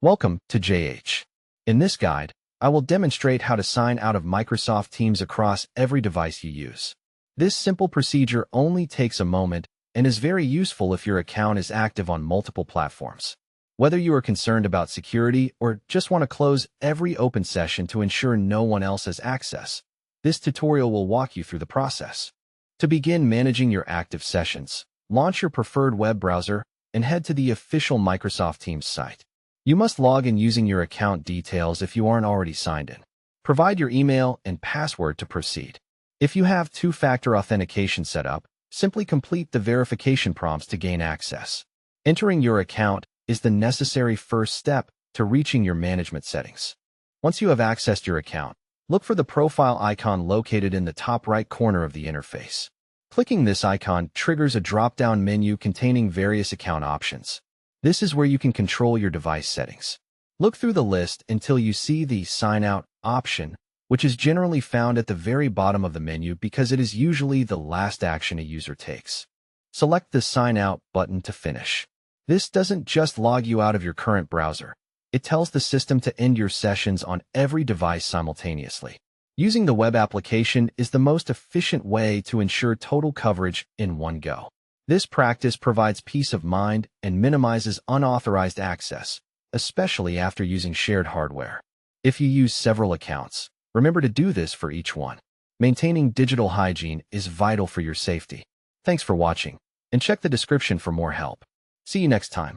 Welcome to JH. In this guide, I will demonstrate how to sign out of Microsoft Teams across every device you use. This simple procedure only takes a moment and is very useful if your account is active on multiple platforms. Whether you are concerned about security or just want to close every open session to ensure no one else has access, this tutorial will walk you through the process. To begin managing your active sessions, launch your preferred web browser and head to the official Microsoft Teams site. You must log in using your account details if you aren't already signed in. Provide your email and password to proceed. If you have two-factor authentication set up, simply complete the verification prompts to gain access. Entering your account is the necessary first step to reaching your management settings. Once you have accessed your account, look for the profile icon located in the top right corner of the interface. Clicking this icon triggers a drop-down menu containing various account options. This is where you can control your device settings. Look through the list until you see the Sign Out option, which is generally found at the very bottom of the menu because it is usually the last action a user takes. Select the Sign Out button to finish. This doesn't just log you out of your current browser. It tells the system to end your sessions on every device simultaneously. Using the web application is the most efficient way to ensure total coverage in one go. This practice provides peace of mind and minimizes unauthorized access, especially after using shared hardware. If you use several accounts, remember to do this for each one. Maintaining digital hygiene is vital for your safety. Thanks for watching, and check the description for more help. See you next time.